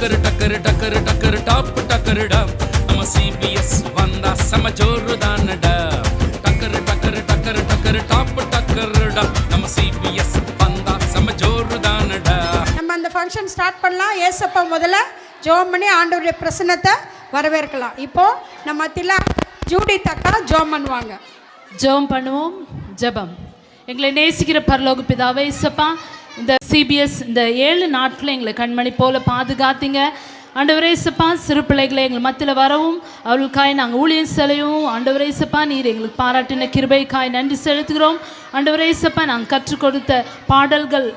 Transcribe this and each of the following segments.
டக்கரு டக்கரு டக்கரு டக்கரு டாப் டக்கருடா நம்ம சிபிஎஸ் வந்தா செம ஜோருதானடா டக்கரு டக்கரு டக்கரு டக்கரு டாப் டக்கருடா நம்ம சிபிஎஸ் வந்தா செம ஜோருதானடா. நம்ம அந்த ஃபங்க்ஷன் ஸ்டார்ட் பண்ணலாம். ஏசப்பா முதல்ல ஜெபம் பண்ணி ஆண்டவருடைய பிரசன்னத்தை வரவேற்கலாம். இப்போ நம்ம மத்தியில் ஜூடித் அக்கா ஜெபம் பண்ணுவாங்க. ஜெபம் பண்ணுவோம். ஜெபம். எங்களை நேசிக்கிற பரலோக பிதாவே இயேசப்பா, இந்த சிபிஎஸ் இந்த 7 நாட்களில் எங்களை கண்மணி போல பாதுகாத்தீங்க ஆண்டவரே இயேசப்பா. சிறு பிள்ளைகளை எங்கள் மத்தியில் வரவும் அவர்களுக்காய் நாங்கள் ஊழியம் செலையும் ஆண்டவரே இயேசப்பா நீர் எங்களுக்கு பாராட்டின கிருபைக்காய் நன்றி செலுத்துகிறோம். ஆண்டவரே இயேசப்பா நாங்கள் கற்றுக் கொடுத்த பாடல்கள்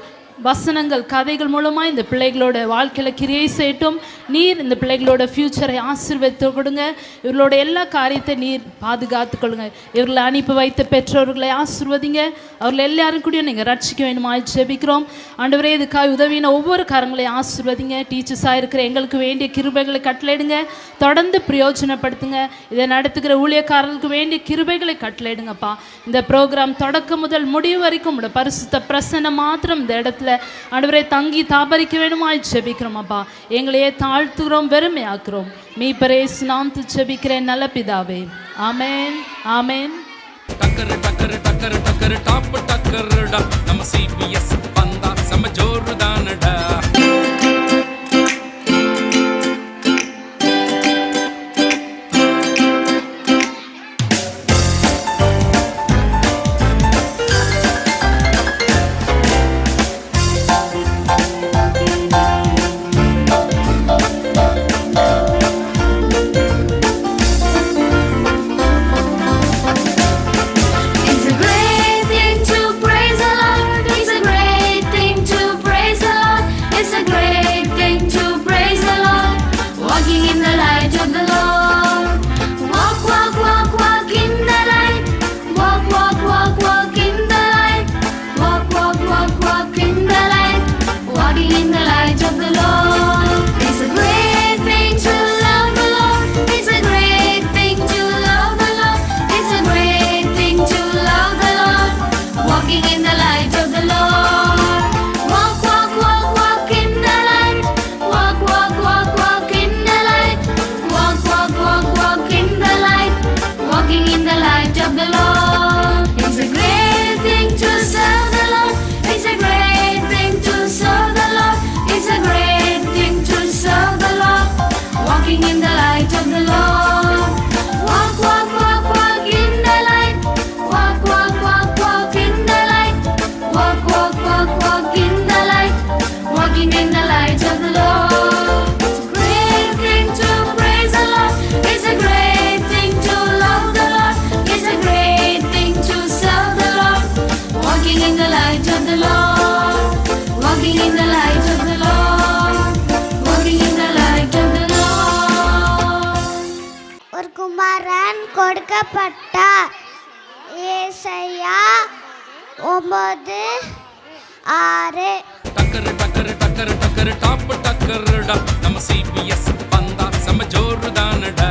வசனங்கள் கதைகள் மூலமாக இந்த பிள்ளைகளோட வாழ்க்கையில் கிரியை செய்யட்டும். நீர் இந்த பிள்ளைகளோட ஃப்யூச்சரை ஆசீர்வதித்து கொடுங்க. இவர்களோட எல்லா காரியத்தை நீர் பாதுகாத்து கொள்ளுங்க. இவர்களை அனுப்பி வைத்த பெற்றோர்களை ஆசீர்வதிங்க. அவர்கள் எல்லாரும் கூட நீங்கள் ரட்சிக்க வேண்டுமாய் ஜெபிக்கிறோம். ஆண்டவரே இதுக்காக உதவின ஒவ்வொரு காரங்களையும் ஆசீர்வதிங்க. டீச்சர்ஸாக இருக்கிற எங்களுக்கு வேண்டிய கிருபைகளை கட்டளையிடுங்க. தொடர்ந்து பிரயோஜனப்படுத்துங்க. இதை நடத்துகிற ஊழியக்காரர்களுக்கு வேண்டிய கிருபைகளை கட்டளையிடுங்கப்பா. இந்த ப்ரோக்ராம் தொடக்கம் முதல் முடிவு வரைக்கும் உங்களோட பரிசுத்த பிரசன்னம் மாத்திரம் இந்த இடத்துல ஆண்டவரே தங்கி தாபரிக்க வேணுமாய் ஜெபிக்கிறோம் அப்பா. எங்களையே தாழ்த்துகிறோம், வெறுமையாக்குறோம். மீட்பரே இயேசு நாமத்தில் ஜெபிக்கிறேன் நல்ல பிதாவே. ஆமென் ஆமென். டக்கரு டக்கரு டக்கரு டக்கரு டாப் டக்கருடா நம்ம சிபிஎஸ் வந்தா செம ஜோருதானடா. கொடுக்கப்பட்டார். ஏசாயா 9:6. டக்கரு டக்கரு டக்கரு டக்கரு டாப் டக்கருடா நம்ம சிபிஎஸ் வந்தா செம ஜோருதானடா.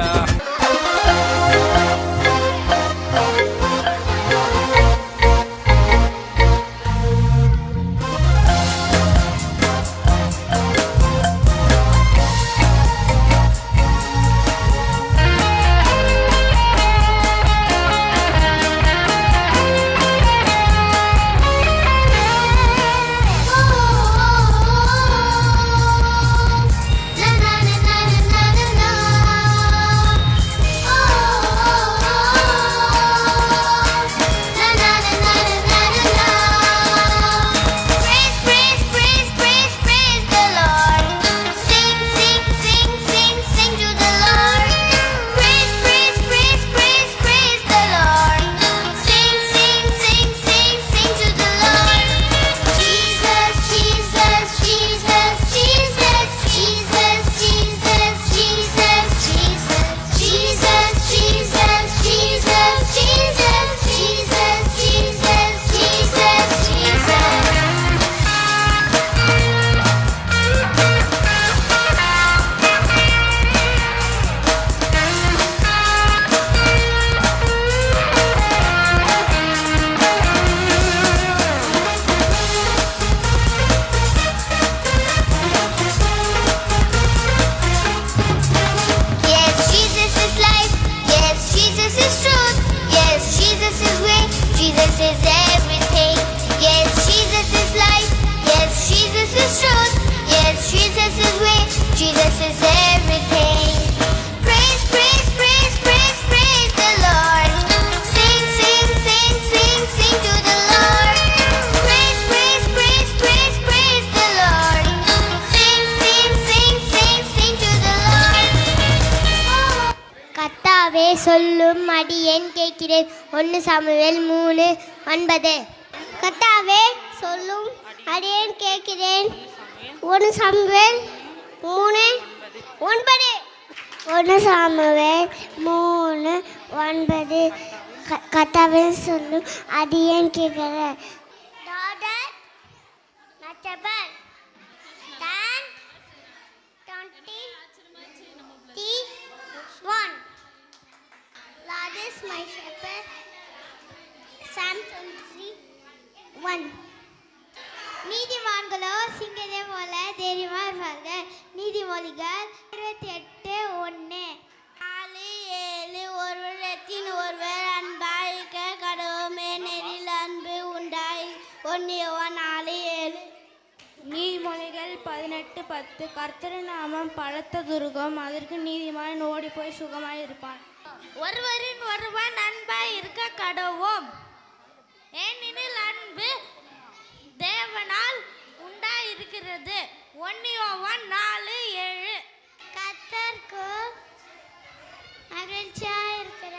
சொல்லும் அடியேன் கேட்கிறேன். 1 சாமுவேல் 3:9. கர்த்தாவே சொல்லும் அடியேன் கேட்கிறேன். 1 சாமுவேல் 3:9. 1 சாமுவேல் 3:9. கர்த்தாவே சொல்லும் அடியேன் கேட்கிறேன். Daughter, not a bird. Stand 21. Lord is my shepherd. Psalm 23:1. நீதிமான்களோ சிங்கத்தை போல தைரியமா இருப்பார்கள். நீதிமொழிகள் 28:1. 4:7. ஒருவரிடத்தில் ஒருவர் அன்பாயிருக்க கடவுமே நெறில் அன்பு உண்டாய். 1 யோவான் 4:7. நீதிமொழிகள் 18:10. கர்த்தரின் நாமம் பலத்த துருகம், அதற்கு நீதிமான் ஓடி போய் சுகமாய் இருப்பான். ஒருவரின் ஒருவன் அன்பாய் இருக்க கடவோம், ஏனெனில் அன்பு தேவனால் உண்டாயிருக்கிறது. 1 யோவான் 4:7. கர்த்தருக்கு மகிழ்ச்சியா இருக்கிற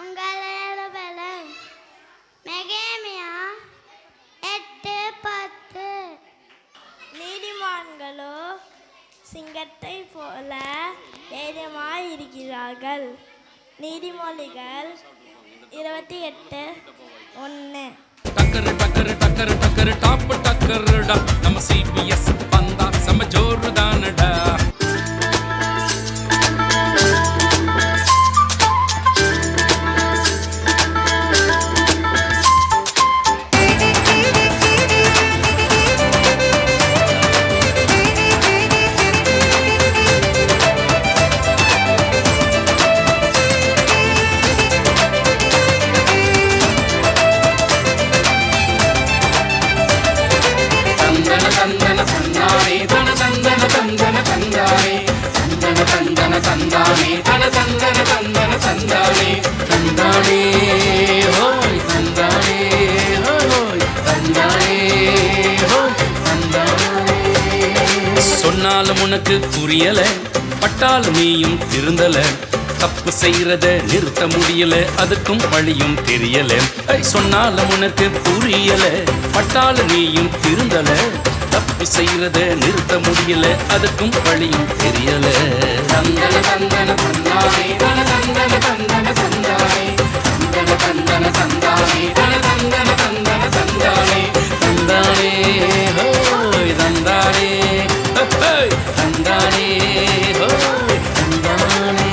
உங்களோட பலம். நெகேமியா 8:10. நீதிமான்களோ சிங்கத்தை போல தைரியமாய் இருக்கிறார்கள். நீதிமொழிகள் 28:1. டக்கரு டக்கரு டக்கரு டக்கரு டாப் டக்கருடா நம்ம சிபிஎஸ் வந்தா செம ஜோருதானடா. சொன்னாலும் உனக்கு புரியல, பட்டாலும் நீயும் திருந்தல. தப்பு செய்யறத நிறுத்த முடியல, அதுக்கும் வழியும் தெரியல. சொன்னாலும் உனக்கு புரியல, பட்டாலும் நீயும் திருந்தல. தப்பு செய்யறத நிறுத்த முடியல, அதுக்கும் வழியும் தெரியல. தந்தன தந்தன தந்தானே தன தந்தன தந்தன தந்தானே தந்தன தந்தன தந்தானே தன தந்தன தந்தன தந்தானே தந்தானே ஹோய் தந்தானே ஹோய் தந்தானே ஹோய் தந்தானே.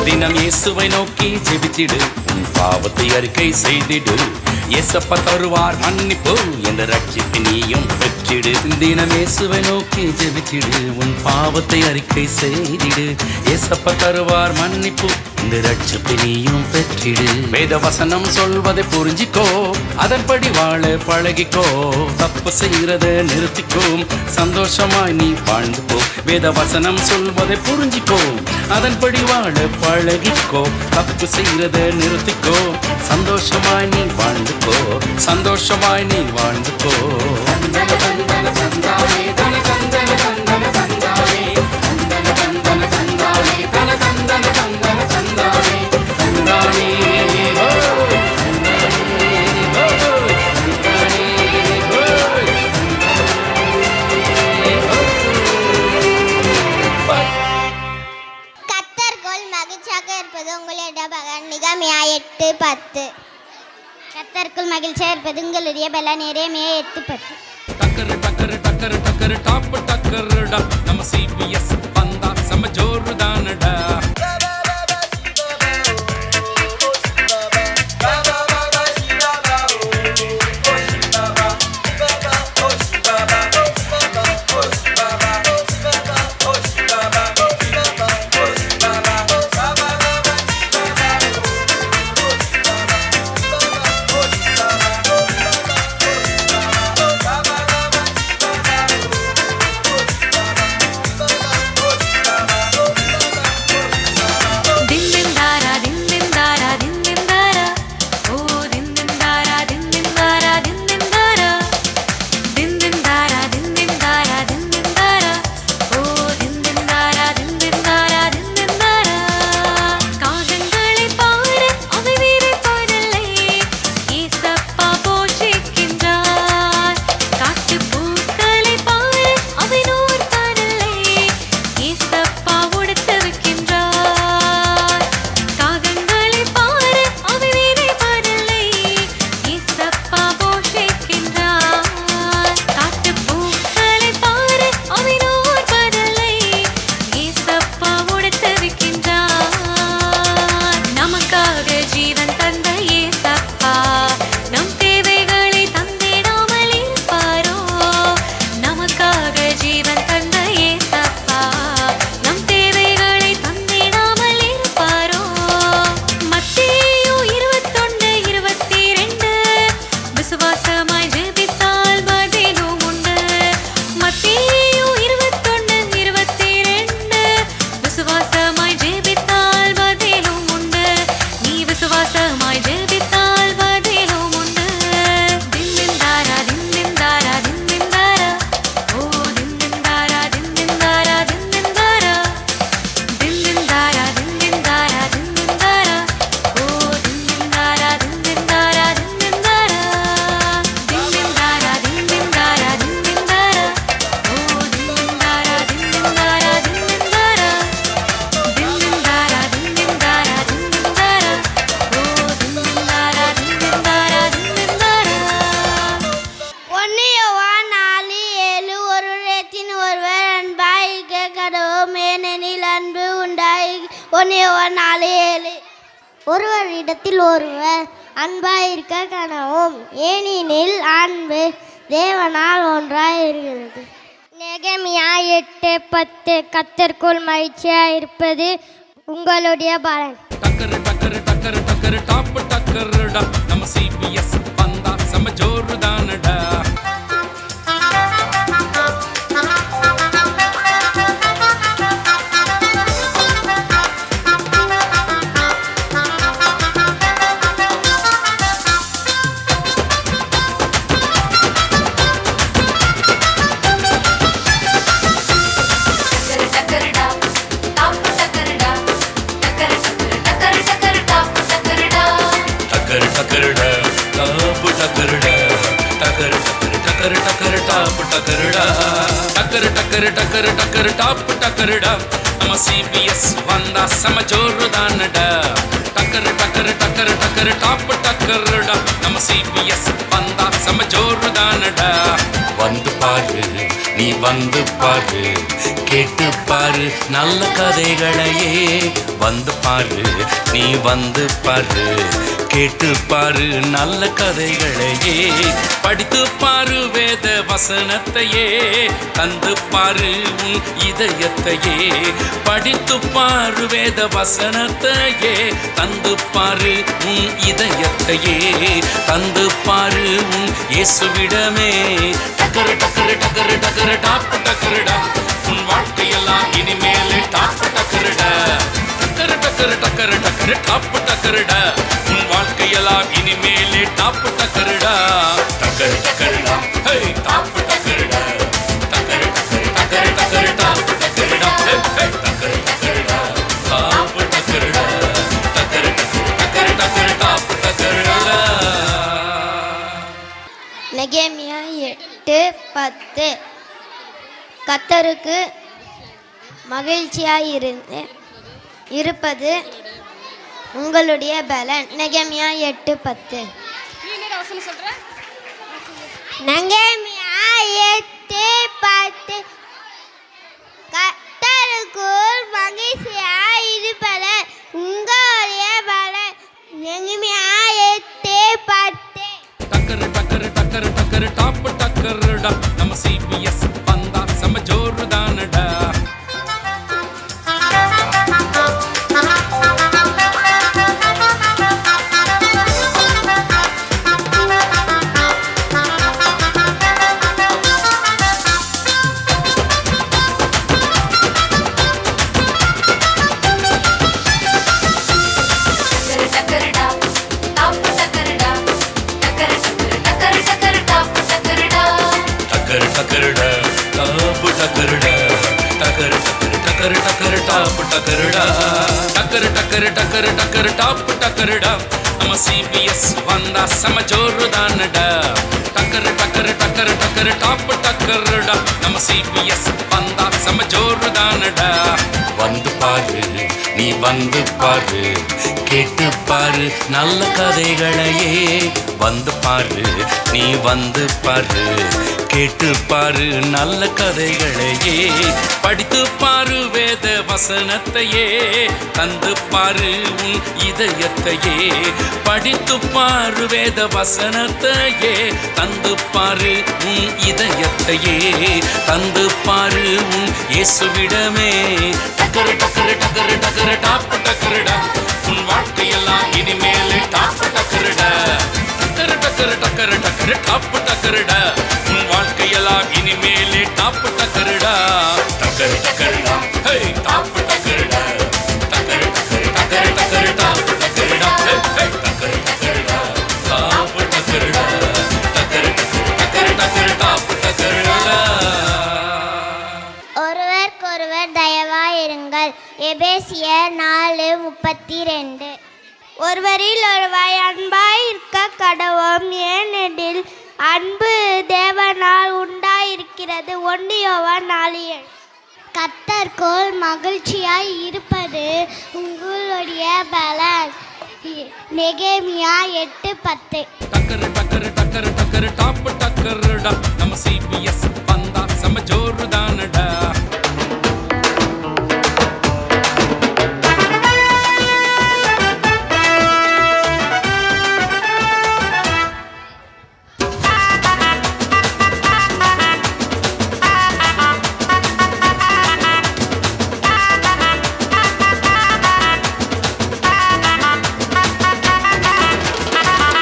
தினம் இயேசுவை நோக்கி ஜெபித்திடு, உன் பாவத்தை அறிக்கை செய்திடு. இயேசப்பா தருவார் மன்னிப்பு, என்ற ரட்சிப்பு நீயும் பெற்றிடு. தினம் இயேசுவை நோக்கி ஜெபித்திடு, உன் பாவத்தை அறிக்கை செய்திடு. இயேசப்பா தருவார் மன்னிப்பு, இந்த ரட்சிப்பு நீயும் பெற்றிடு. வேத வசனம் சொல்வதை புரிஞ்சிக்கோ, அதன்படி வாழ பழகிக்கோ. தப்பு செய்யறத நிறுத்திக்கோ, சந்தோஷமாய் நீ வாழ்ந்து போ. வேத வசனம் சொல்வதை புரிஞ்சிக்கோ, அதன்படி வாழ பழகிக்கோ. தப்பு செய்யறத நிறுத்திக்கோ, சந்தோஷமாய் நீ வாழ்ந்துக்கோ. சந்தோஷமாய் நீ வாழ்ந்துக்கோ. தந்தன தந்தன தந்தானே தன தந்தன தந்தன தந்தானே தந்தன தந்தன தந்தானே தன தந்தன தந்தன தந்தானே தந்தானே ஹோய் தந்தானே ஹோய் தந்தானே ஹோய். கர்த்தருக்குள் மகிழ்ச்சியாக இருப்பது உங்களுடைய பலன். நிகமியா 8:10. கர்த்தருக்குள் மகிழ்ச்சியாக இருப்பது உங்களுடைய பலன். எரேமியா 8:10. டக்கரு டக்கரு டக்கரு டக்கரு டாப் டக்கருடா நம்ம சிபிஎஸ் வந்தா செம ஜோருதானடா. 4:7. ஒருவரிடத்தில் ஒருவர் அன்பாயிருக்க கனவும், ஏனெனில் அன்பு தேவனால் ஒன்றாய் இருக்கிறது. நெகேமியா 8:10. கர்த்தருக்குள் மகிழ்ச்சியாக இருப்பது உங்களுடைய பலன். டக்கரு டக்கரு டக்கரு டக்கரு டாப்பு டக்கருடா நம்ம சிபிஎஸ் வந்தா செம ஜோருதானடா. டக்கரு டக்கரு டாப்பு டக்கருடா நம்ம சிபிஎஸ் வந்தா செம ஜோருதானடா. டக்கரு டக்கரு டக்கரு டக்கரு டாப்பு டக்கருடா நம்ம சிபிஎஸ் வந்தா செம ஜோருதானடா. வந்து பாரு நீ வந்து பாரு, கேட்டு பாரு நல்ல கதைகளையே. வந்து பாரு நீ வந்து பாரு, கேட்டு பாரு நல்ல கதைகளையே. படித்து பாரு வேத வசனத்தையே, தந்து பாரு உன் இதயத்தையே. படித்து பாரு வேத வசனத்தையே, தந்து பாரு உன் இதயத்தையே. தந்து பாரு உன் இயேசுவிடமே. டக்கரு டக்கரு டக்கரு டக்கரு டாப்பு டக்கருடா உன் வாழ்க்கையெல்லாம் இனிமேலே டாப்பு டக்கருடா. டக்கரு டக்கரு டக்கரு டக்கரு டாப்பு டக்கருடா உன் வாழ்க்கையெல்லாம் இனிமேலே டாப்பு டக்கருடா. டக்கரு டக்கருடா ஹே டாப்பு டக்கருடா. டக்கரு டக்கரு டக்கரு டக்கரு டாப்பு டக்கருடா ஹே ஹே டக்கரு டக்கருடா டாப்பு டக்கருடா. டக்கரு டக்கரு டக்கரு டக்கரு டாப்பு டக்கருடா. நெகேமியா 8:10. கர்த்தருக்கு மகிழ்ச்சியாய் இருப்பது உங்களுடைய பலன். நெகேமியா 8:10. நெகேமியா 8:10. கர்த்தருக்குள் மகிழ்ச்சியாய் இருப்பது உங்களுடைய பலன். நெகேமியா 8:10. டக்கரு டக்கரு டக்கரு டக்கரு டாப்பு டக்கருடா நம்ம சிபிஎஸ் வந்தா செம ஜோருதானடா. டக்கரு டக்கரு டக்கரு டக்கரு டாப்பு டக்கருடா நம்ம சிபிஎஸ் வந்தா செம ஜோருதானடா. டக்கரு டக்கரு டக்கரு டக்கரு டாப்பு டக்கருடா நம்ம சிபிஎஸ் வந்தா செம ஜோருதானடா. வந்து பாரு நீ வந்து பாரு, கேட்டு பாரு நல்ல கதைகளையே. வந்து பாரு நீ வந்து பாரு, கேட்டு பாரு நல்ல கதைகளையே. படித்து பாரு வேத வசனத்தையே, தந்து பாரு உன் இதயத்தையே. படித்து பாரு வேத வசனத்தையே, தந்து பாரு உன் இதயத்தையே. தந்து பாரு உன் இயேசுவிடமே. டக்கரு டக்கரு டக்கரு டக்கரு டாப்பு டக்கருடா உன் வாழ்க்கையெல்லாம் இனிமேலே டாப்பு டக்கருடா. டக்கரு டக்கரு டக்கரு டக்கரு டாப்பு டக்கருடா உன் வாழ்க்கையெல்லாம் இனிமேலே டாப்பு டக்கருடா. டக்கரு டக்கருடா ஹே டாப்பு டக்கருடா. டக்கரு டக்கரு டக்கரு டக்கரு டாப்பு டக்கருடா ஹே ஹே டக்கரு டக்கருடா டாப்பு டக்கருடா. டக்கரு டக்கரு டக்கரு டக்கரு டாப்பு டக்கருடா. ஒருவருக்கொருவர் தயவாயிருங்கள். எபேசியர் 4:32. ஒருவரில் ஒருவர் அன்பாயிருக்க கடவோம், ஏனெனில் அன்பு தேவனால் உண்டாயிருக்கிறது. 1 யோவான் 4:7. கர்த்தருக்குள் மகிழ்ச்சியாய் இருப்பது உங்களுடைய பலன். நெகேமியா 8:10. டக்கரு டக்கரு டக்கரு டக்கரு டாப்பு டக்கருடா நம்ம சிபிஎஸ் வந்தா செம ஜோருதானடா.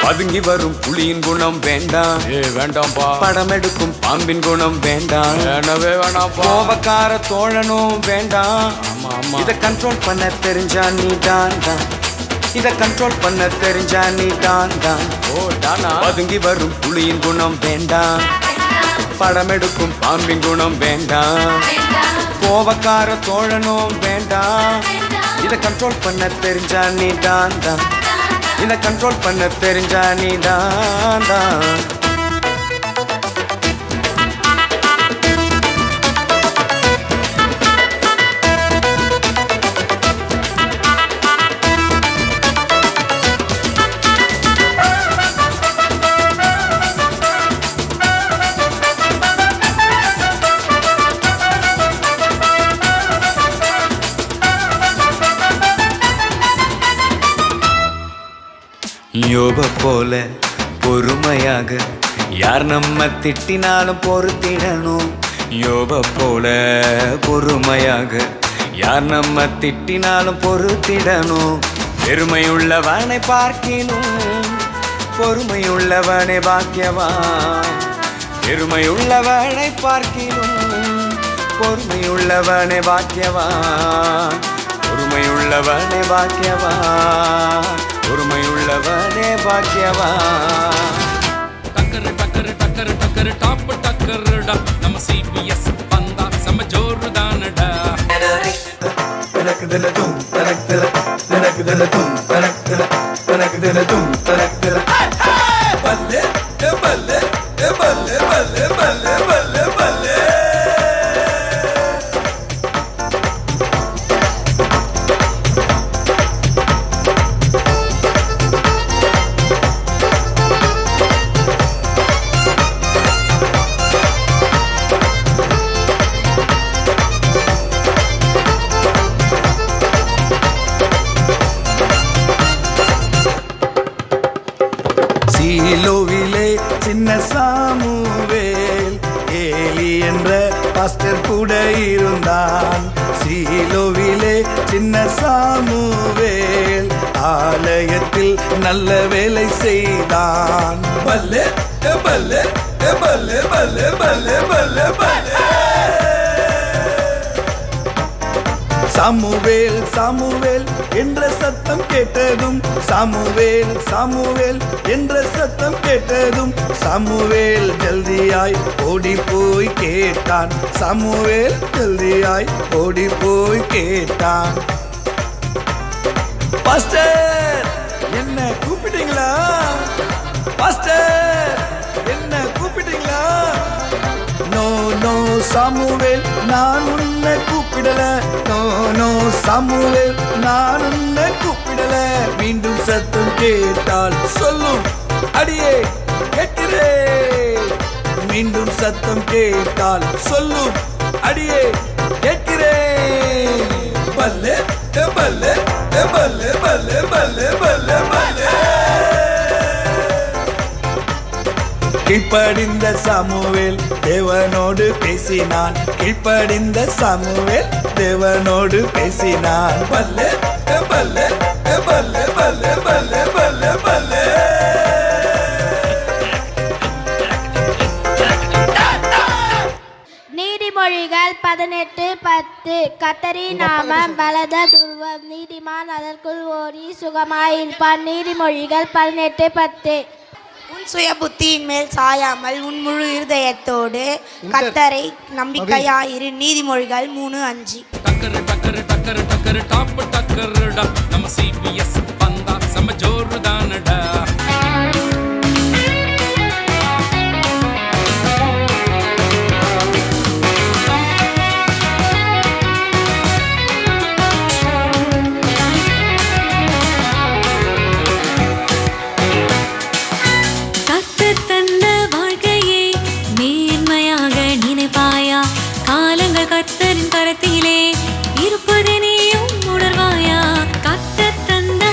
பதுங்கி வரும் புலியின் குணம் வேண்டாம். வேண்டாம்பா. படம் எடுக்கும் பாம்பின் குணம் வேண்டாம். வேணவே வேணாம்பா. கோபக்கார தோழனும் வேண்டாம். ஆமா ஆமா. இத கண்ட்ரோல் பண்ண தெரிஞ்சா நீ தான். இத கண்ட்ரோல் பண்ண தெரிஞ்சா நீ தான். ஓ டானா. பதுங்கி வரும் புலியின் குணம் வேண்டாம். படம் எடுக்கும் பாம்பின் குணம் வேண்டாம். கோபக்கார தோழனும் வேண்டாம். இத கண்ட்ரோல் பண்ண தெரிஞ்சா நீ தான். இத கண்ட்ரோல் பண்ண தெரிஞ்சா நீ தான். யோப போல பொறுமையாக யார் நம்ம திட்டினாலும் பொறுத்திடணும். யோப போல பொறுமையாக யார் நம்ம திட்டினாலும் பொறுத்திடணும். பெருமையுள்ளவனை பார்க்கினும் பொறுமையுள்ளவனை பாக்கியவான். பெருமையுள்ளவனை பார்க்கினும் பொறுமையுள்ளவனை பாக்கியவான். பொறுமையுள்ளவனை பாக்கியவான். பொறுமையுள்ளவனே பாக்கியவான். டக்கரு டக்கரு டக்கரு டக்கரு டாப் டக்கருடா நம்ம சிபிஎஸ் வந்தா செம ஜோரு தானடா. பல்லே பல்லே பல்லே பல்லே பல்லே பல்லே பல்லே. சீலோவிலே சின்ன சாமுவேல் ஏலி என்ற பாஸ்டர் கூட இருந்தான். சீலோவிலே சின்ன சாமுவேல் ஆலயத்தில் நல்ல வேலை செய்தான். பல்லே பல்லே பல்லே பல்லே பல்லே பல்லே பல்லே. சாமுவேல் சாமுவேல் என்ற சத்தம் கேட்டதும் சாமுவேல் சாமுவேல் என்ற சத்தம் கேட்டதும் சாமுவேல் ஜல்தியாய் ஓடி போய் கேட்டான். சாமுவேல் ஜல்தியாய் ஓடி போய் கேட்டான். பாஸ்டர் என்ன கூப்பிட்டீங்களா? பாஸ்டர் என்ன கூப்பிட்டீங்களா? நோ நோ சாமுவேல் நான் உன்னை கூப்பிடல. நோ நோ சாமுவேல் நான் உன்னை கூப்பிடல. மீண்டும் சத்தம் கேட்டால் சொல்லும் அடியே கேட்கிறேன். மீண்டும் சத்தம் கேட்டால் சொல்லும் அடியே கேட்கிறேன். பல்லே பல்லே பல்லே பல்லே பல்லே பல்லே பல்லே. கீழ்ப்படிந்த சாமுவேல் தேவனோடு பேசினான். கீழ்ப்படிந்த சாமுவேல் தேவனோடு பேசினான். பல்லே பல்லே பல்லே பல்லே பல்லே பல்லே பல்லே. நீதிமொழிகள் 18:10 கர்த்தரின் நாமம் பலத துருவம் நீதிமான் அதற்குள் ஓடி சுகமாயிருப்பான். நீதிமொழிகள் 18:10. உன் சுய புத்தியின் மேல் சாயாமல் உன் முழு இருதயத்தோடு கர்த்தரை நம்பிக்கையாயிரு. நீதிமொழிகள் 3:5. டக்கரு டக்கரு டக்கரு டக்கரு டாப் டக்கருடா நம்ம சிபிஎஸ் வந்தா செம ஜோரு தானடா. கர்த்தரின் கரத்திலே இருப்பதை நீயும் உணர்வாயா? கர்த்தர் தந்த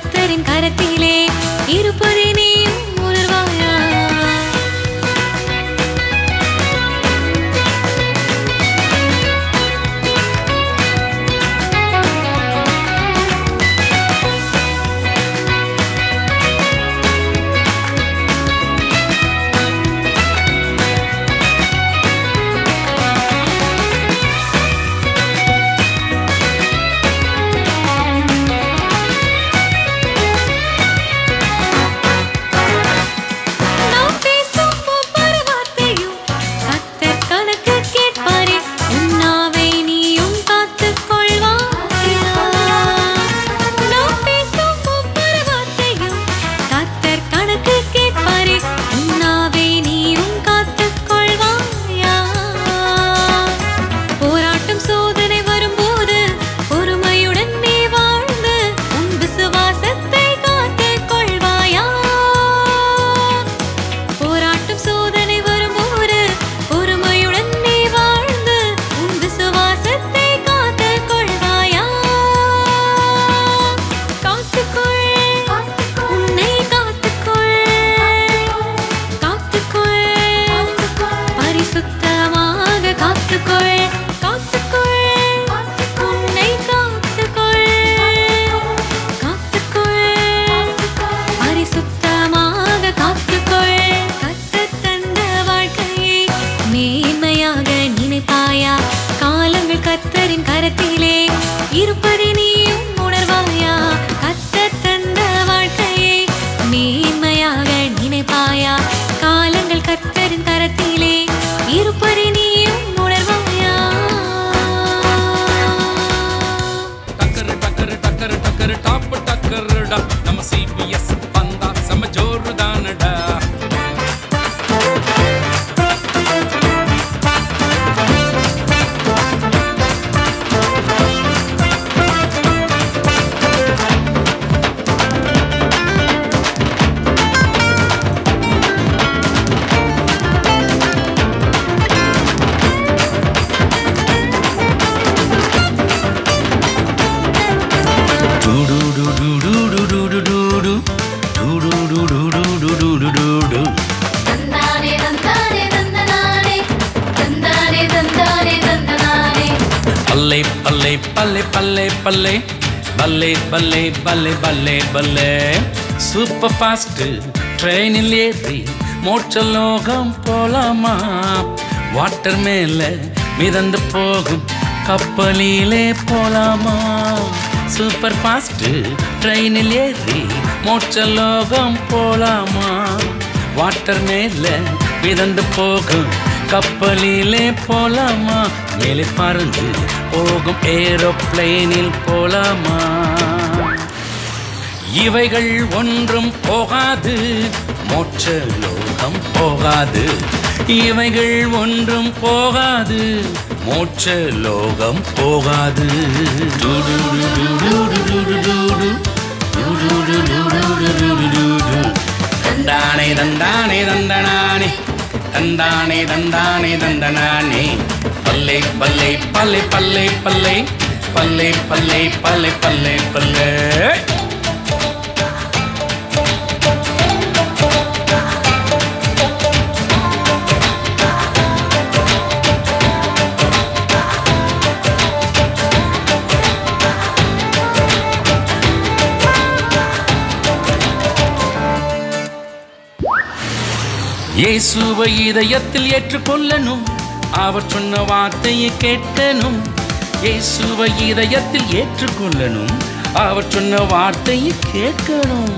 கர்த்தரின் கரத்திலே இருப்பதை நீயும் உணர்வாயா கர்த்தரின் கரத்திலே இருப்பதை நீயும் உணர்வாயா கர்த்தர் தந்த வாழ்க்கையை மேன்மையாக நினைப்பாயா காலங்கள் கர்த்தரின் கரத்திலே இருப்பதை நீயும் உணர்வாயா டக்கரு டக்கரு டக்கரு டக்கரு டாப் டக்கருடா நம்ம சிபிஎஸ் வந்தா செம ஜோரு தானடா பல்லே பல்லே பல்லே பல்லே பல்லே பல்லே பல்லே பல்லே சூப்பர் ஃபாஸ்ட் ட்ரெயினில் ஏறி மோட்சலோகம் போலாமா வாட்டர் மேல மிதந்து போகும் கப்பலிலே போலாமா சூப்பர் ஃபாஸ்ட் ட்ரெயினில் ஏறி மோட்சலோகம் போலாமா வாட்டர் மேல மிதந்து போகும் கப்பலிலே போலாமா மேலே பறந்து போகும் ஏரோப்ளேனில் போலாமா இவைகள் ஒன்றும் போகாது மோட்ச லோகம் போகாது இவைகள் ஒன்றும் போகாது மோட்ச லோகம் போகாது தந்தானே தந்தானே தந்தனானே தந்தானே தந்தானே தந்தனானே பல்லே பல்லே பல்லே பல்லே பல்லே பல்லே பல்லே பல்லே பல்லே பல்லே இயேசுவை இதயத்தில் ஏற்றுக்கொள்ளணும் அவர் சொன்ன வார்த்தையை கேட்கணும் இயேசுவை இதயத்தில் ஏற்றுக்கொள்ளணும் அவர் சொன்ன வார்த்தையை கேட்கணும்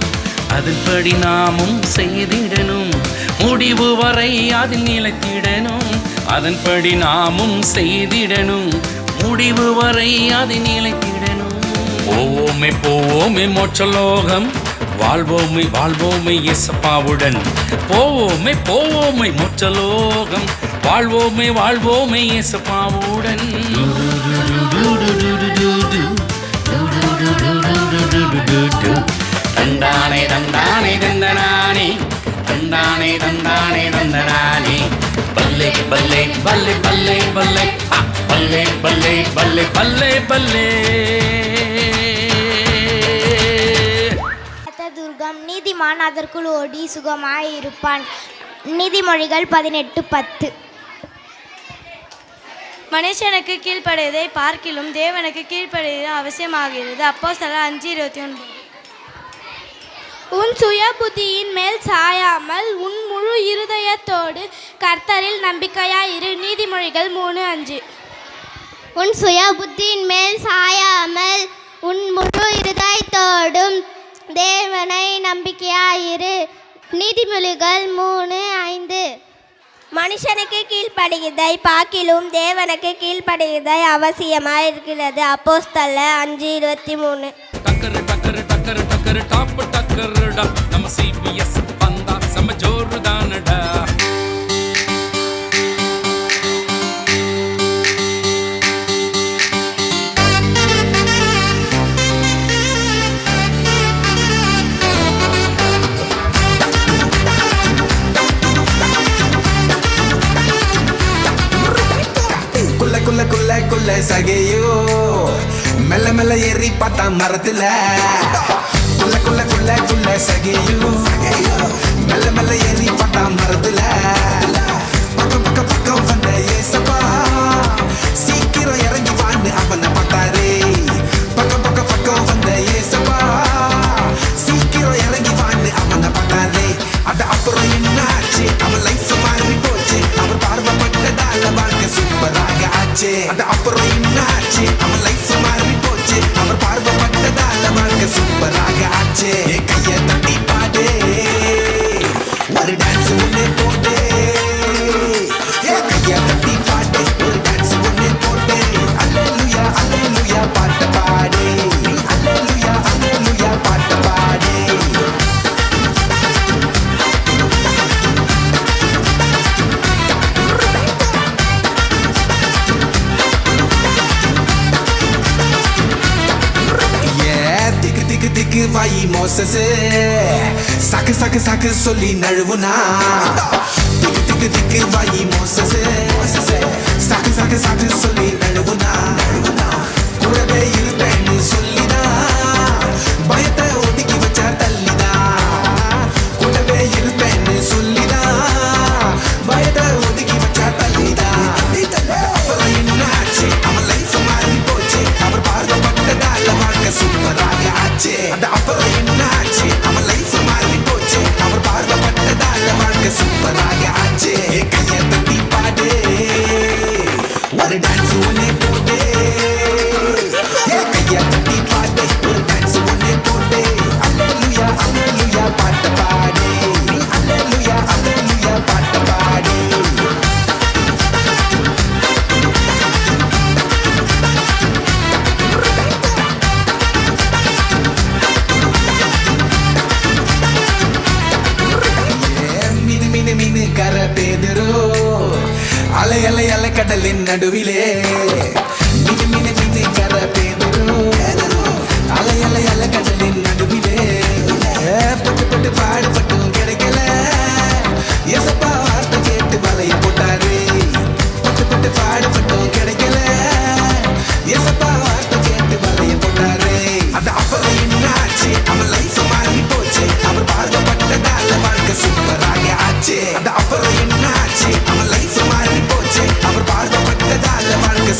அதன்படி நாமும் செய்திடணும் முடிவு வரை அதில் நிலைத்திடணும் அதன்படி நாமும் செய்திடணும் முடிவு வரை அதில் நிலைத்திடணும் போவோமே போவோமே மோட்சலோகம் வாழ்வோமை வாழ்வோமை இயேசப்பாவுடன் போவோமே போவோமை மோட்சலோகம் வாழ்வோமே வாழ்வோமே இயேசப்பாவுடன் தந்தானே தந்தானே தந்தனானே தந்தானே தந்தானே தந்தனானே பல்லே பல்லே பல்லே பல்லே பல்லே பல்லே பல்லே பல்லே பல்லே பல்லே துர்கம், நீதிமான் அதற்குள் ஓடி சுகமாயிருப்பான். நீதிமொழிகள் 18:10. மனுஷனுக்கு கீழ்ப்படுவதை பார்க்கிலும் தேவனுக்கு கீழ்ப்படுவது அவசியமாகிறது. அப்போஸ்தலர் 5:29. உன் சுய புத்தியின் மேல் சாயாமல் உன் முழு இருதயத்தோடு கர்த்தரில் நம்பிக்கையாயிரு. நீதிமொழிகள் 3:5. உன் சுய புத்தியின் மேல் சாயாமல் உன் முழு இருதயத்தோடும் தேவனை நம்பிக்கையாயிரு. நீதிமொழிகள் 3:5. மனுஷனுக்கு கீழ்ப்படுகிறதை பார்க்கிலும் தேவனுக்கு கீழ்ப்படுகிறதை அவசியமாயிருக்கிறது. அப்போஸ்தலர் 5:23. டக்கரு டக்கரு டக்கரு டக்கரு டாப் டக்கருடா நம்ம சிபிஎஸ் வந்தா செம ஜோருதானடா. குள்ள குள்ள குள்ள சகையோ மெல்ல மெல்ல ஏறி பார்த்தா மரத்துல குள்ள குள்ள குள்ள குள்ள சகையோ மெல்ல மெல்ல ஏறி பார்த்தா மரத்துல பக்கம் பக்கம் பக்கம் வந்த ஏசப்பா சீக்கிரம் இறங்கி வான்னு அவனை பார்த்தாரே. பக்கம் பக்கம் பக்கம் வந்த ஏசப்பா சீக்கிரம் இறங்கி வான்னு அவனை பார்த்தாரே. அது அப்புறம் என்னாச்சு, அவன் லைஃப் மாறி போச்சு. அவர் பார்வைப்பட்டதால வாழ்க்கை சூப்பராக ஆச்சு. அது அப்புறம் என்னாச்சு, அவன் லைஃப் மாறி போச்சு. அவர் பார்வைப்பட்டதால வாழ்க்கை சூப்பராக ஆச்சு. என் கையை தட்டி பாடு, ஒரு டான்ஸ் ஒண்ணு போட்டு. என் கையை தட்டி பாடு, ஒரு டான்ஸ் ஒண்ணு போட்டு. அல்லேலூயா அல்லேலூயா பாட்டு பாடு. அல்லேலூயா அல்லேலூயா பாட்டு பாடு. திக்கு வாயி மோசஸே சாக்கு சாக்கு சாக்கு சொல்லி நழுவுனா. திக்கு திக்கு திக்கு வாயி மோசஸே சாக்கு சாக்கு சாக்கு சொல்லி நழுவுனா. கூடவே இருப்பேன்னு சொல்லினா பயத்தை ஒதுக்கி வச்சா தள்ளினா. கூடவே இருப்பேன்னு சொல்லினா பயத்தை ஒதுக்கி வச்சா தள்ளினா. அப்புறம் என்னாச்சு, அவன் லைஃப் மாறி போச்சு. அவர் பார்வைப்பட்டதால வாழ்க்கை சூப்பராக ஆச்சு. அது அப்புறம் என்னாச்சு, அவன் லைஃப் மாறி போச்சு. அவர் பார்வைப்பட்டதால வாழ்க்கை சூப்பராக ஆச்சு. என் கையை தட்டி பாடு, ஒரு டான்ஸ் ஒண்ணு போட்டு. என் கையை தட்டி பாடு, ஒரு டான்ஸ் ஒண்ணு போட்டு. அல்லேலூயா அல்லேலூயா பாட்டு பாடு. அல்லேலூயா அல்லேலூயா பாட்டு பாடு. மீனு மீனு மீனு கர பேதுரோ அலை அலை அலை கடலின் நடுவிலே. மீனு மீனு மீனு கர பேதுரோ அலை அலை அலை கடலின் நடுவிலே. பட்டு பட்டு பாடுபட்டும் கிடைக்கல, எசப்பா வார்த்தை கேட்டு வலைய போட்டாரு. பட்டு பட்டு பாடுபட்டும் கிடைக்கல, எசப்பா வார்த்தை கேட்டு வலைய போட்டாரு. அது அப்புறம் என்னாச்சு, அவன் லைஃப் மாறி போச்சு. அவர் பார்வைப்பட்டதால வாழ்க்கை சூப்பராக ஆச்சு. அது அப்புறம் என்னாச்சு, அவன் லைஃப் மாறி போச்சு. அவர் பார்வைப்பட்டதால வாழ்க்கை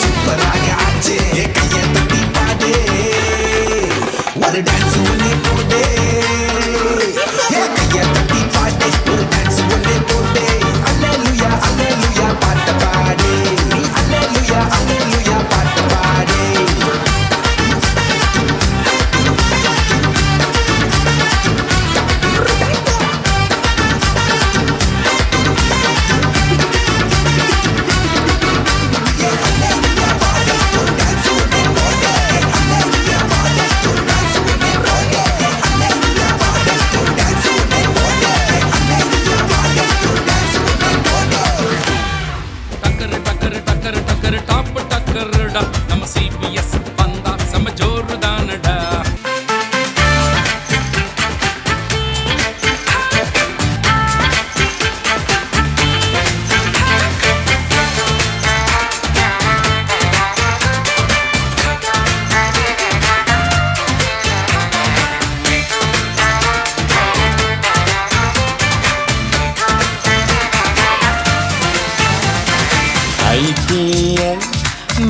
IPL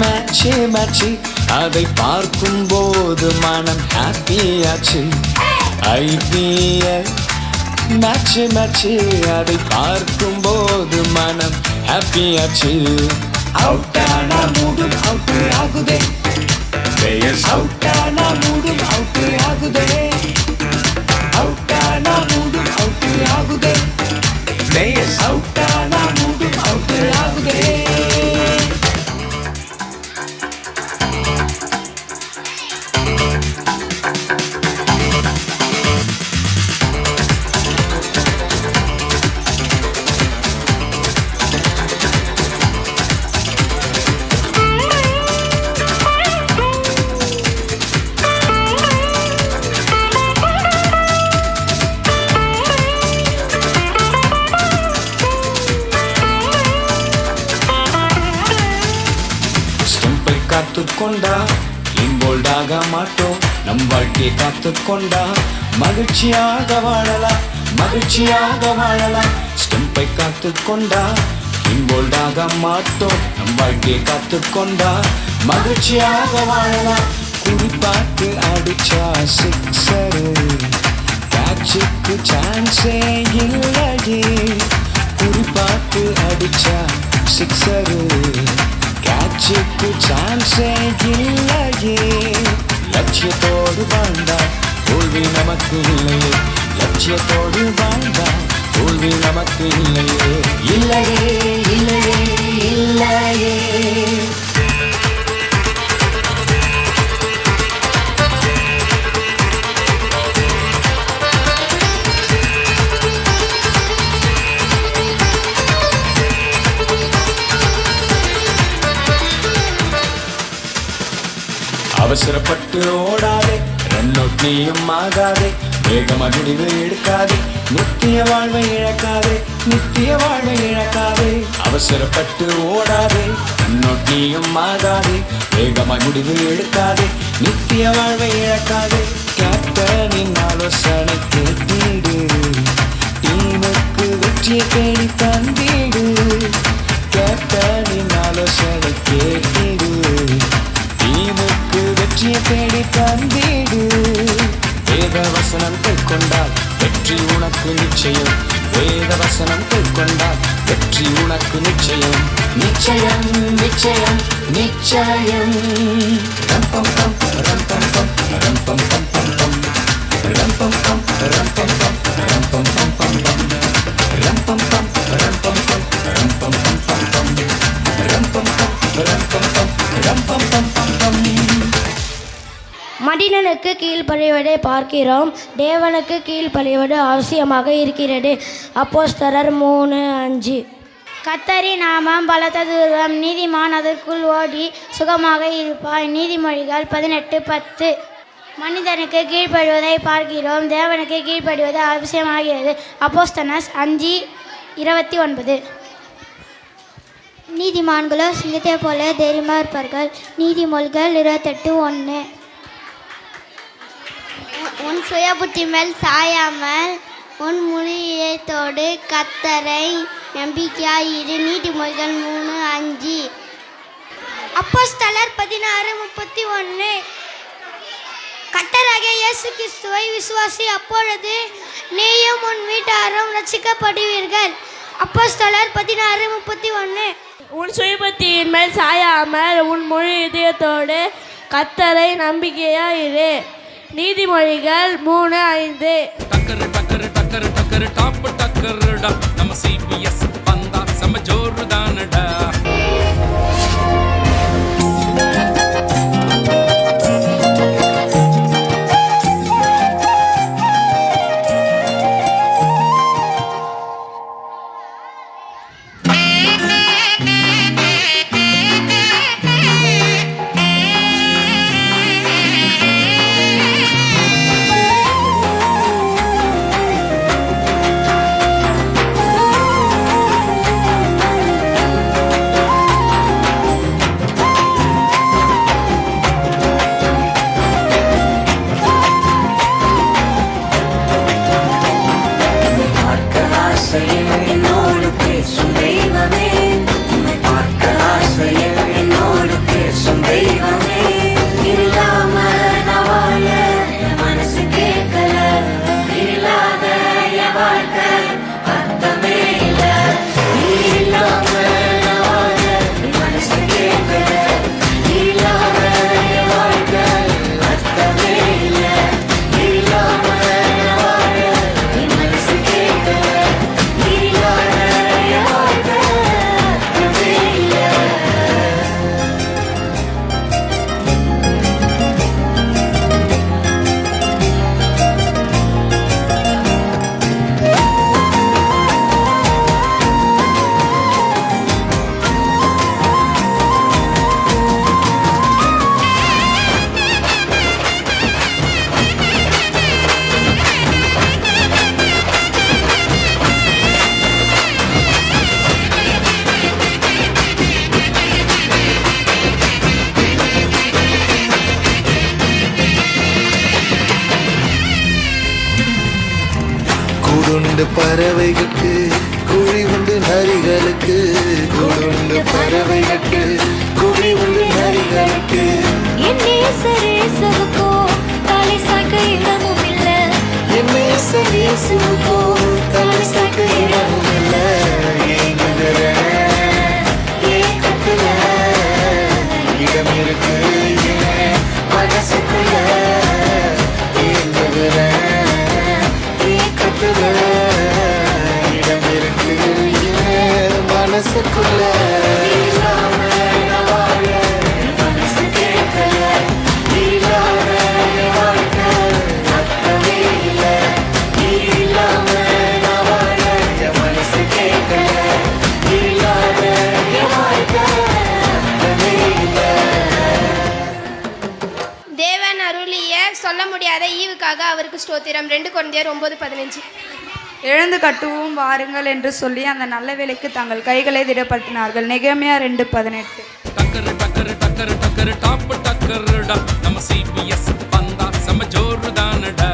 மேட்சே மேட்சு அதை பார்க்கும் போது மனம் ஹாப்பியாச்சு. IPL மேட்சு மேட்சு அதை பார்க்கும் போது மனம் ஹாப்பியாச்சு. அவுட்டானா மூடும் அவுட்டு ஆகுதே, பிளேயர்ஸ் அவுட்டானா மூடும் அவுட்டு ஆகுதே, அவுட்டானா மூடும் அவுட்டு ஆகுதே, பிளேயர்ஸ் அவுட்டானா மூடும் அவுட்டு ஆகுதே. காத்துக்கொண்டா இன்போல்டாக மாட்டோம், நம் வாழ்க்கையை காத்துக்கொண்டா மகிழ்ச்சியாக வாழலாம், மகிழ்ச்சியாக வாழலாம். ஸ்டெம்பை காத்துக்கொண்டா இன்போல்டாக மாட்டோம், நம் வாழ்க்கையை காத்துக்கொண்டா மகிழ்ச்சியாக வாழலாம். குறிப்பாட்டு அடிச்சா சிக்ஸரு, கேட்சுக்கு சான்ஸே இல்லையே. குறிப்பாட்டு அடிச்சா சிக்ஸரு, கேட்சுக்கு சான்ஸே இல்லையே. லட்சியத்தோடு வாழ்ந்தா தோல்வி நமக்கு இல்லையே, லட்சியத்தோடு வாழ்ந்தா தோல்வி நமக்கு இல்லையே, இல்லையே இல்லையே இல்லையே. அவசரப்பட்டு ஓடாதே, ரன்னோட் நீயும் ஆகாதே, வேகமாக முடிவு எடுக்காதே, நித்திய வாழ்வை இழக்காதே, நித்திய வாழ்வை இழக்காதே. அவசரப்பட்டு ஓடாதே, ரன்னோட் நீயும் ஆகாதே, வேகமாக முடிவு எடுக்காதே, நித்திய வாழ்வை இழக்காதே. கேப்டனின் ஆலோசனை கேட்டீடு, டீமுக்கு வெற்றியை தேடி தந்தீடு. கேப்டனின் ஆலோசனை கேட்டீடு, டீமுக்கு வெற்றியை தேடி தந்தீடு. வேத வசனம் கைக்கொண்டால் வெற்றி உனக்கு நிச்சயம், வேத வசனம் கைக்கொண்டால் வெற்றி உனக்கு நிச்சயம், நிச்சயம் நிச்சயம் நிச்சயம். ரம்பம் பம் ரம்பம் பம் ரம்பம் பம் பம் பம் ரம்பம் பம் ரம்பம் பம் ரம்பம் பம் பம் பம் ரம்பம் பம் ரம்பம் பம் ரம்பம் பம் பம் பம் ரம்பம் பம் ரம்பம் பம் ரம்பம் பம் பம் பம். மனிதனுக்கு கீழ்ப்படிவதை பார்க்கிறோம், தேவனுக்கு கீழ்ப்படிவது அவசியமாக இருக்கிறது. அப்போஸ்தலர் 3:5. கர்த்தரின் நாமம் பலத்த துர்கம், நீதிமான் அதற்குள் ஓடி சுகமாக இருப்பாய். நீதிமொழிகள் 18:10. மனிதனுக்கு கீழ்ப்படிவதை பார்க்கிறோம், தேவனுக்கு கீழ்ப்படிவது அவசியமாகிறது. அப்போஸ்தலர் 5:29. நீதிமான்களோ சிங்கத்தை போல தைரியமாக இருப்பார்கள். நீதிமொழிகள் 28:1. உன் சுய புத்தி மேல் சாயாமல் உன் முழு இதயத்தோடு கர்த்தரை நம்பிக்கையாயிரு. நீதிமொழிகள் 3:5. அப்போஸ்தலர் 16:31. கர்த்தராகிய இயேசு கிறிஸ்துவை விசுவாசி, அப்பொழுது நீயும் உன் வீட்டாரும் ரட்சிக்கப்படுவீர்கள். அப்போஸ்தலர் 16:31. உன் சுயபத்தியின் மேல் சாயாமல் உன் முழு இதயத்தோடு கர்த்தரை நம்பிக்கையாயிரு. நீதிமொழிகள் 3:5. டக்கரு டக்கரு டக்கரு டக்கரு டாப் டக்கருடா, நம்ம CBS வந்தா செம ஜோருதானடா. கூடுண்டு பறவைகளுக்கு குழி உண்டு நரிகளுக்கு கூடுண்டு பறவைகளுக்கு குழி உண்டு நரிகளுக்கு என் நேசரேசவுக்கோ தலை சாய்க்க இடமும் இல்ல என் நேசரேசுவுக்கோ தலை சாய்க்க இடமும் இல்ல ஏங்குகிற ஏக்கத்துல இடம் இருக்கு என் மனசுக்குள்ள ஏங்குகிற ஏக்கத்துல இடம் இருக்கு என் மனசுக்குள்ள தேவன் அருளிய சொல்ல முடியாத ஈவுக்காக அவருக்கு ஸ்தோத்திரம். 2 கொரிந்தியர் 9:15. எழுந்து கட்டுவோம் வாருங்கள் என்று சொல்லி அந்த நல்ல வேலைக்கு தங்கள் கைகளை திடப்படுத்தினார்கள். நெகேமியா 2:18. டக்கரு டக்கரு டக்கரு டக்கரு டாப் டக்கருடா நம்ம சிபிஎஸ் வந்தா செம ஜோருதானடா.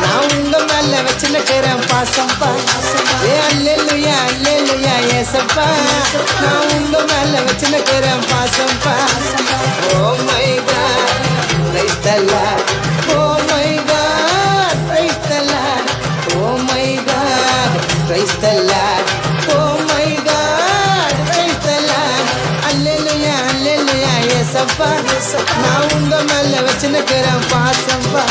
நான் உங்க மேல வச்சுக்கிறேன் பாசம்பா அல்லேலூயா அல்லேலூயா ஏசப்பா நான் உங்க மேல வச்சுக்கிறேன் பாசம்பா oh my God praise the Lord oh my God praise the Lord oh my God praise the Lord oh my God praise the Lord அல்லேலூயா அல்லேலூயா ஏசப்பா நான் உங்க மேல வச்சுக்கிறேன் பாசம்பா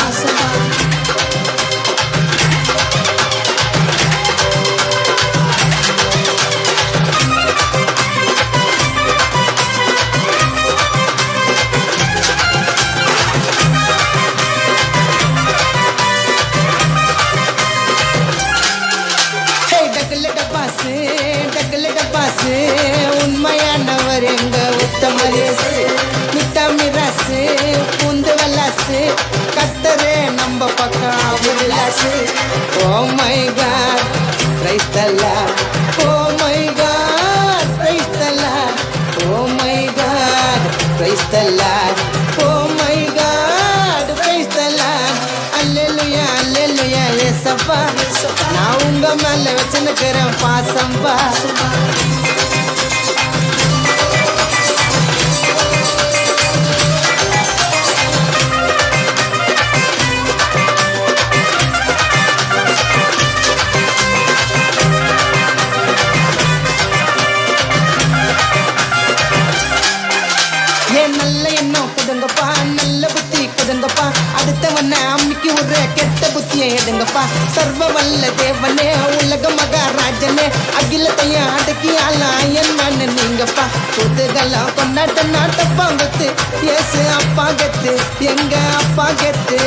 உண்மையானவர் எங்க உத்தமரேசு மிட்டாமிராசு புந்து வல்லாசு கத்தரே நம்ம பக்கம் அபுல்லாசு oh my God praise the Lord oh my God praise the Lord oh my God praise the Lord oh my God praise the Lord அல்லேலூயா அல்லேலூயா ஏசப்பா நான் உங்க மேல வச்சுக்கிறேன் பாசம்பா அடுத்தவன அம்மிக்கு ஒரு கெட்ட புத்தியை எடுங்கப்பா சர்வ வல்ல தேவனே உலக மகாராஜனே அகிலத்தையும் அடக்கி ஆளாயன் மண்ணு நீங்கப்பா புதுகலாம் கொண்டாட்ட நாட்டப்பாங்கத்து ஏசு அப்பா கெத்து எங்க அப்பா கெத்து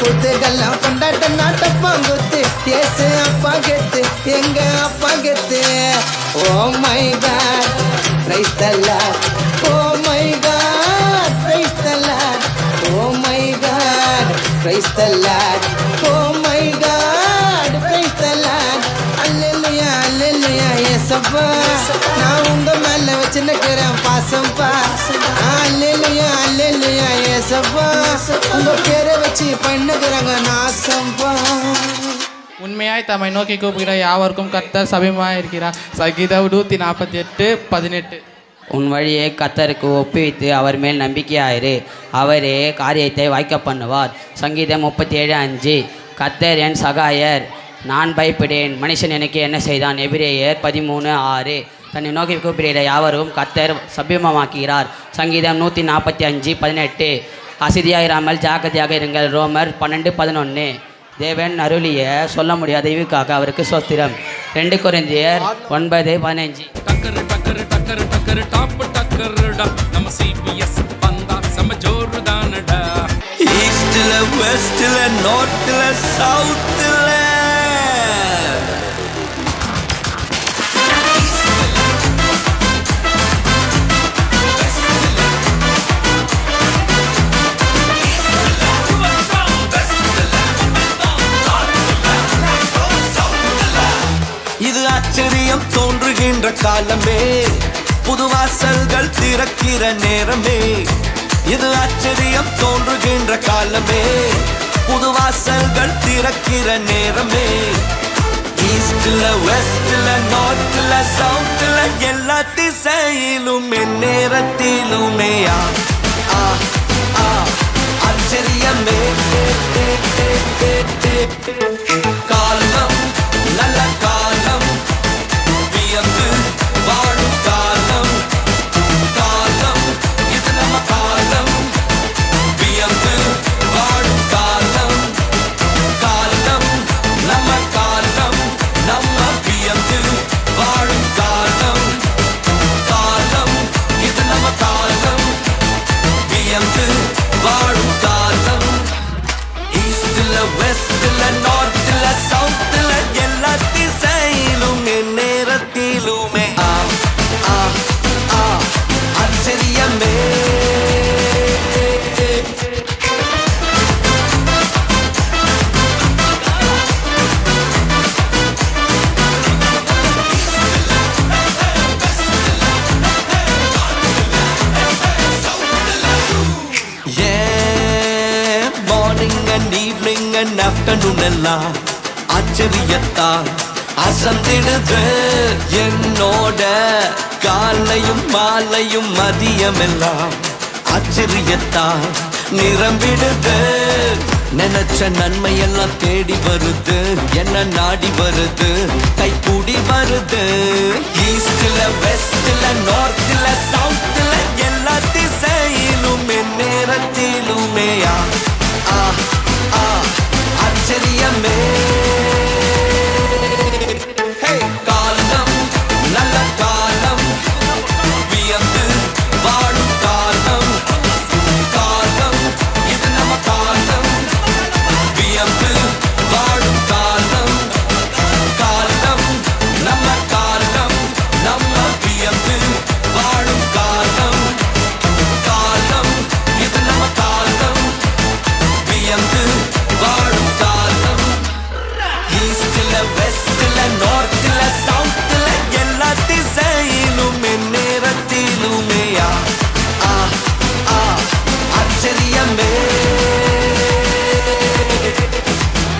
புதுகலாம் கொண்டாட்ட நாட்டப்பாங்கத்து ஏசு அப்பா கெத்து எங்க அப்பா கெத்து oh my God praise the Lord oh my God praise the Lord oh my God praise the Lord oh my God praise the Lord அல்லேலூயா அல்லேலூயா ஏசப்பா நான் உங்க மேல வச்சுக்கிறேன் பாசம்பா அல்லேலூயா அல்லேலூயா ஏசப்பா உங்க பேரை வச்சு பண்ணுகிறாங்க நாசம்பா உண்மையாய் தம்மை நோக்கி கூப்பிடுகிற யாவருக்கும் கர்த்தர் சமீபமாக இருக்கிறார். சங்கீதம் 148:18. உன் வழியை கர்த்தருக்கு ஒப்புவித்து அவர் மேல் நம்பிக்கையாயிரு, அவரே காரியத்தை வாய்க்க பண்ணுவார். சங்கீதம் 37:5. கர்த்தர் என் சகாயர், நான் பயப்படேன், மனுஷன் எனக்கு என்ன செய்தான். எபிரேயர் 13:6. தன்னை நோக்கி கூப்பிடுகிற யாவரும் கர்த்தர் சபீமமாக்குகிறார். சங்கீதம் 145:18. அசதியாயிராமல் ஜாக்கிரதையாக இருங்கள். ரோமர் 12:11. தேவன் அருளிய சொல்ல முடியாத ஈவுக்காக அவருக்கு ஸ்தோத்திரம். 2 கொரிந்தியர் 9:15. டக்கரு டக்கரு டக்கரு டக்கரு டாப் டக்கருடா நம்ம சிபிஎஸ் வந்தா செம ஜோருதானடா. ஈஸ்ட்ல வெஸ்ட்ல நார்த்ல சவுத்ல ஆச்சரியம் தோன்றுகின்ற காலமே, புது வாசல்கள் திறக்கிற நேரமே. இது ஆச்சரியம் தோன்றுகின்ற காலமே, புது வாசல்கள் திறக்கிற நேரமே. ஈஸ்ட்ல வெஸ்ட்ல நார்த்ல சவுத்ல எல்லா திசையிலும் நேரத்திலுமே ஆச்சரியமே. காலம் நல்ல காலம், வியந்து வாழும் காலம். காலம் இது நம்ம காலம், வியந்து வாழும் காலம். காலம் நம்ம காலம், நம்ம வியந்து வாழும் காலம். காலம் இது நம்ம காலம், வியந்து வாழும் காலம். ஈஸ்ட்ல வெஸ்ட்ல நார்த்ல சவுத்ல எல்லா திசையிலும் நேரத்திலுமே ஆச்சரியமே. Morning and evening and afternoon எல்லாம் ஆச்சரியத்தால் அசந்திடுது என்னோட. காலையும் மாலையும் மதியமெல்லாம் ஆச்சரியத்தால் நிரம்பிடுது. நினைச்ச நன்மையெல்லாம் தேடி வருது, என்ன நாடி வருது, கை கூடி வருது. ஈஸ்ட்ல வெஸ்ட்ல நார்த்ல சவுத்ல எல்லா திசையிலும் நேரத்திலுமே ஆச்சரியமே. காலம் நல்ல காலம், வியந்து வாழும் காலம். காலம் இது நம்ம காலம், வியந்து வாழும் காலம். காலம் நம்ம காலம், நம்ம வியந்து வாழும் காலம். காலம் இது நம்ம காலம், வியந்து வாழும் காலம். ஈஸ்ட்ல வெஸ்ட்ல நார்த்ல சவுத்ல எல்லா திசையிலும் நேரத்திலுமே ஆச்சரியமே.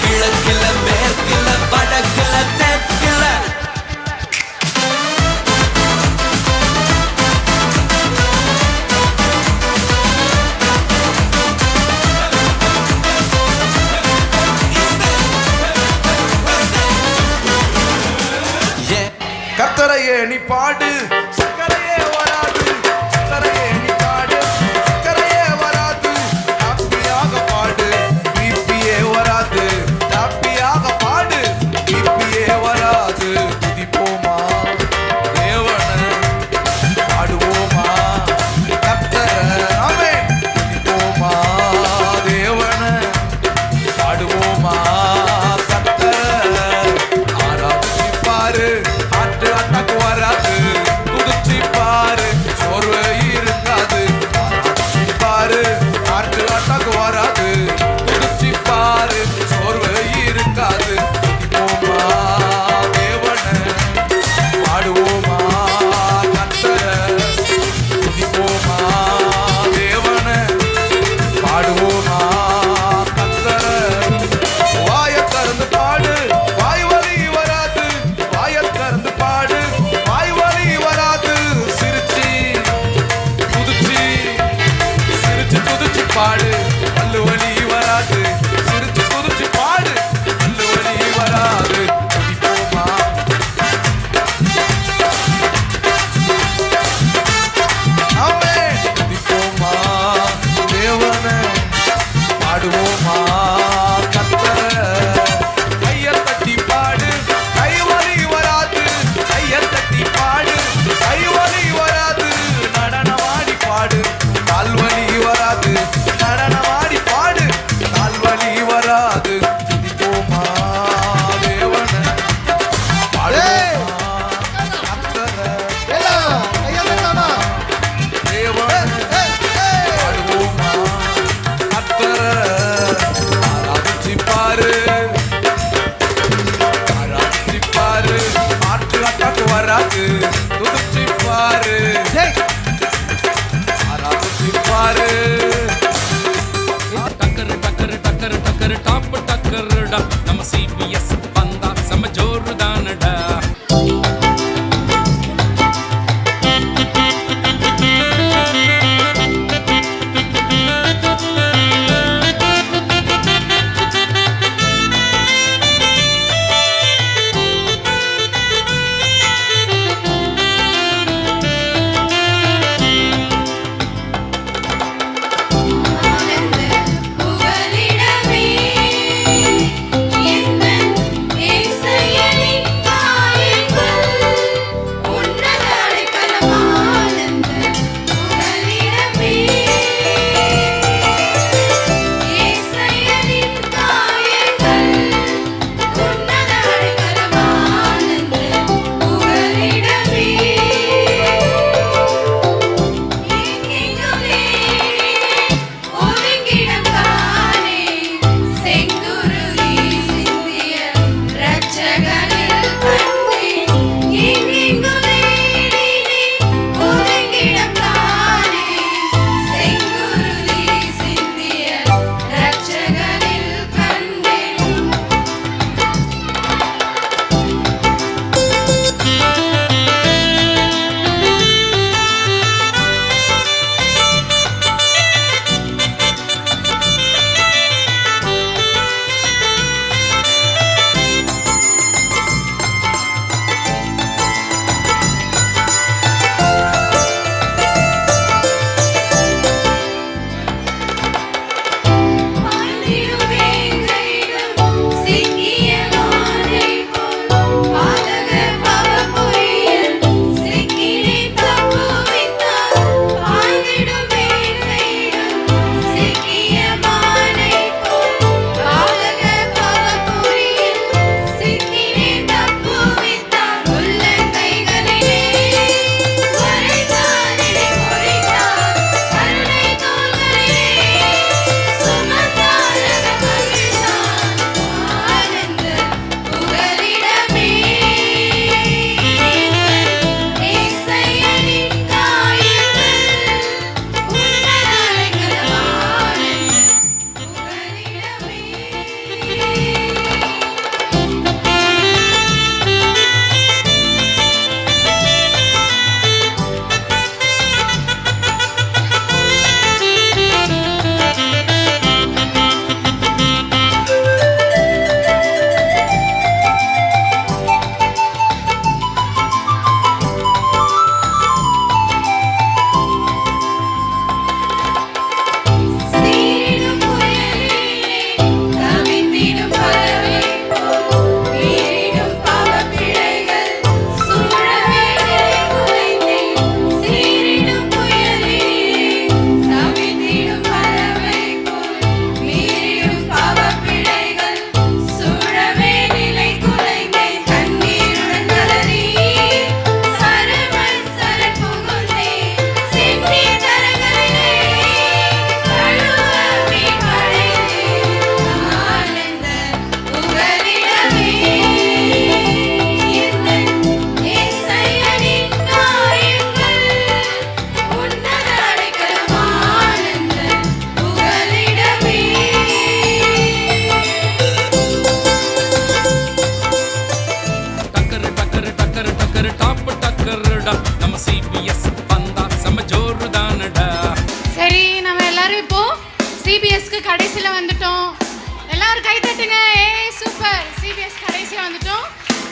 கிழக்கில மேற்கில வடக்கில தெற்கில கர்த்தரையே நீ பாடு, சக்கரையே வராது. கர்த்தரையே நீ பாடு, சக்கரையே வராது. ஹாப்பியாக பாடு, பிபியே வராது. ஹாப்பியாக பாடு, பிபியே வராது. துதிப்போமா தேவனை, பாடுவோமா கர்த்தரை. ஆமென். துதிப்போமா தேவனை, பாடுவோமா கர்த்தரை. ஆராதிப்பாரு, ஆட்டு அட்டாக்கு வராது. துதிச்சு சிபிஎஸ்க்கு கடைசியில் வந்துட்டோம். எல்லாரும் கை தட்டுங்க. சூப்பர், சிபிஎஸ் கடைசியாக வந்துட்டோம்.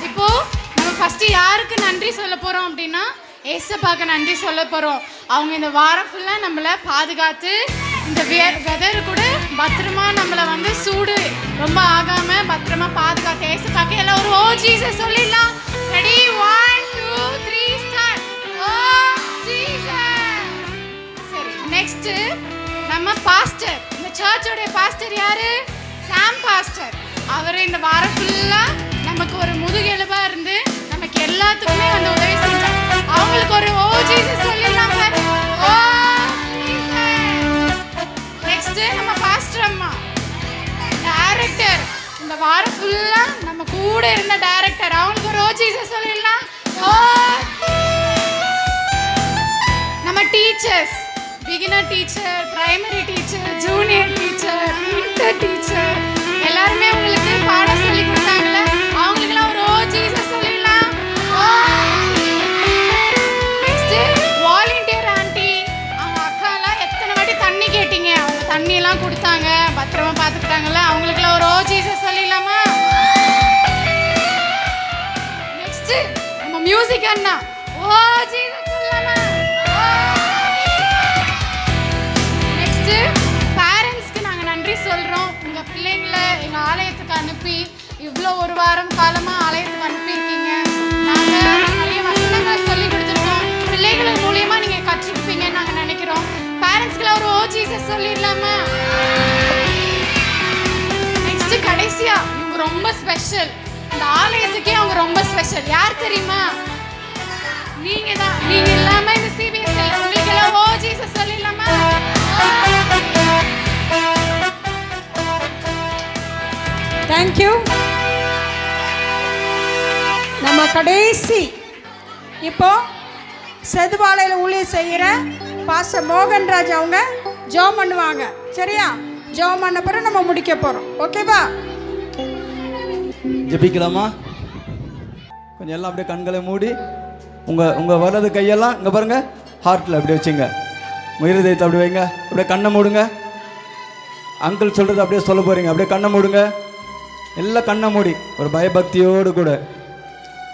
இப்போது நம்ம ஃபஸ்ட்டு யாருக்கு நன்றி சொல்ல போகிறோம் அப்படின்னா ஏசப்பாக்கு நன்றி சொல்ல போகிறோம். அவங்க இந்த வாரம் ஃபுல்லாக நம்மளை பாதுகாத்து இந்த வெதர் கூட பத்திரமா நம்மளை வந்து சூடு ரொம்ப ஆகாமல் பத்திரமா பாதுகாத்து ஏசப்பாக்கு எல்லாம் ஒரு ஓ ஜீசஸ் சொல்லிடலாம். Ready, 1 2 3 start. Oh Jesus. சரி, நெக்ஸ்ட்டு நம்ம பாஸ்டர், இந்த சர்ச்சோடைய பாஸ்டர் யாரு? சாம் பாஸ்டர். அவர் இந்த வாரம் ஃபுல்லாக நமக்கு ஒரு முதுகெலும்பாக இருந்து நமக்கு எல்லாத்துக்குமே வந்து உதவி செஞ்சார். அவங்களுக்கு ஒரு ஓ ஜீசஸ் சொல்லிடலாம் சார். ஓ ஜீசஸ். நெக்ஸ்ட்டு நம்ம பாஸ்டர் அம்மா, டைரக்டர். இந்த வாரம் ஃபுல்லாக நம்ம கூட இருந்த டைரக்டர், அவங்களுக்கு ஒரு ஓ ஜீசஸ் சொல்லிடலாம். ஓ. நம்ம teachers, beginner teacher, primary teacher, junior teacher, inter teacher, எல்லாருமே உங்களுக்கு பாடம் சொல்லி கொடுத்தாங்கல்ல, அவங்களுக்குலாம் ஒரு ஓ ஜீசஸ் சொல்லிடலாம். நெக்ஸ்ட் வாலண்டியர் ஆண்டி, அவங்க அக்காலாம் எத்தனை வாட்டி தண்ணி கேட்டீங்க, அவங்க தண்ணியெல்லாம் கொடுத்தாங்க, பத்திரமா பார்த்துக்கிட்டாங்கல்ல, அவங்களுக்குலாம் ஒரு ஓ ஜீசஸ் சொல்லிடலாமா? நெக்ஸ்ட் நம்ம மியூசிக் அண்ணா, ஓ ஜீசஸ் சொல்லலாமா? நெக்ஸ்ட் பேரண்ட்ஸ்க்கு நாங்கள் நன்றி சொல்கிறோம். உங்கள் பிள்ளைங்களை எங்கள் ஆலயத்துக்கு அனுப்பி இவ்வளோ ஒரு வாரம் காலமாக ஆலயத்துக்கு அனுப்பியிருக்கீங்க. நாங்கள் நிறைய வசனங்களை சொல்லி கொடுத்துருக்கோம். பிள்ளைகள் மூலியமாக நீங்கள் கற்றுருப்பீங்கன்னு நாங்கள் நினைக்கிறோம். பேரண்ட்ஸ்க்குலாம் ஒரு ஓ ஜீசஸ் சொல்லிடலாமா? நெக்ஸ்ட் கடைசியாக இவங்க ரொம்ப ஸ்பெஷல், இந்த ஆலயத்துக்கே அவங்க ரொம்ப ஸ்பெஷல். யார் தெரியுமா? நீங்கள் தான். நீங்கள் இல்லாமல் இந்த சிபிஎஸ் உங்களுக்கு எல்லாம் ஓ ஜீசஸ் சொல்லிடலாமா? தேங்க்யூ. நம்ம கடைசி இப்போ செதுபாலையில் ஊழியர் செய்கிற பாஸ்டர் மோகன்ராஜ் அவங்க ஜெபம் பண்ணுவாங்க. சரியா? ஜெபம் பண்ண பிறகு நம்ம முடிக்க போகிறோம். ஓகேவா? ஜெபிக்கலாமா? கொஞ்சம் எல்லாம் அப்படியே கண்களை மூடி உங்கள் வலது கையெல்லாம் இங்கே பாருங்கள், ஹார்ட்டில் அப்படி வச்சுங்க. இருதயத்தை அப்படி வைங்க. அப்படியே கண்ணை மூடுங்க. அங்கிள் சொல்கிறது அப்படியே சொல்ல போகிறீங்க. அப்படியே கண்ணை மூடுங்க. எல்லாம் கண்ணை மூடி ஒரு பயபக்தியோடு கூட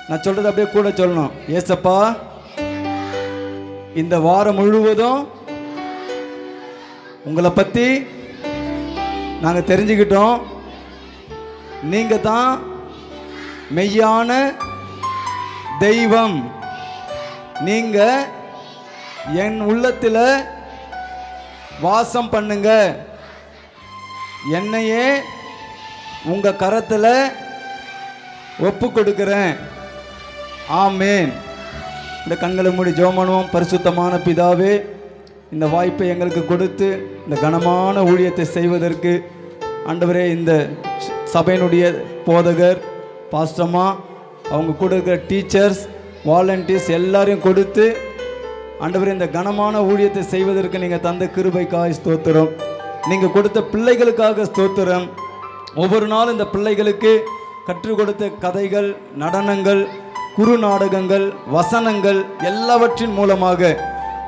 நான் சொல்கிறது அப்படியே கூட சொல்லணும். ஏசப்பா, இந்த வாரம் முழுவதும் உங்களை பற்றி நாங்கள் தெரிஞ்சுக்கிட்டோம். நீங்கள் தான் மெய்யான தெய்வம். நீங்கள் என் உள்ளத்தில் வாசம் பண்ணுங்க. என்னையே உங்கள் கரத்தில் ஒப்பு கொடுக்குறேன். ஆமேன். இந்த கண்களை மூடி ஜெபம் பண்ணுவோம். பரிசுத்தமான பிதாவே, இந்த வாய்ப்பை எங்களுக்கு கொடுத்து இந்த கனமான ஊழியத்தை செய்வதற்கு ஆண்டவரே, இந்த சபையினுடைய போதகர் பாஸ்டர்மா, அவங்க கூட இருக்கிற டீச்சர்ஸ், வாலண்டியர்ஸ் எல்லாரையும் கொடுத்து ஆண்டவரே, இந்த கனமான ஊழியத்தை செய்வதற்கு நீங்கள் தந்த கிருபைக்காய் ஸ்தோத்திரம். நீங்கள் கொடுத்த பிள்ளைகளுக்காக ஸ்தோத்திரம். ஒவ்வொரு நாளும் இந்த பிள்ளைகளுக்கு கற்றுக் கொடுத்த கதைகள், நடனங்கள், குறு நாடகங்கள், வசனங்கள் எல்லாவற்றின் மூலமாக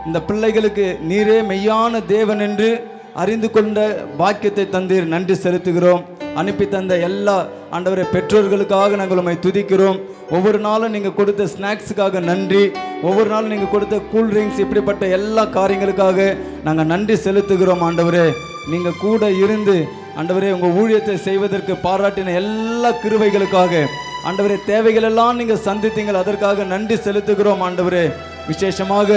இந்த பிள்ளைகளுக்கு நீரே மெய்யான தேவன் என்று அறிந்து கொண்ட பாக்கியத்தை தந்தீர். நன்றி செலுத்துகிறோம். அனுப்பி தந்த எல்லா ஆண்டவரை பெற்றோர்களுக்காக நாங்கள் உம்மை துதிக்கிறோம். ஒவ்வொரு நாளும் நீங்கள் கொடுத்த ஸ்நாக்ஸுக்காக நன்றி. ஒவ்வொரு நாளும் நீங்கள் கொடுத்த கூல்ட்ரிங்க்ஸ், இப்படிப்பட்ட எல்லா காரியங்களுக்காக நாங்கள் நன்றி செலுத்துகிறோம். ஆண்டவரே, நீங்கள் கூட இருந்து ஆண்டவரே உங்கள் ஊழியத்தை செய்வதற்கு பாராட்டின எல்லா கிருபைகளுக்காக ஆண்டவரே, தேவைகளெல்லாம் நீங்கள் சந்தித்தீங்கள், அதற்காக நன்றி செலுத்துகிறோம். ஆண்டவரே, விசேஷமாக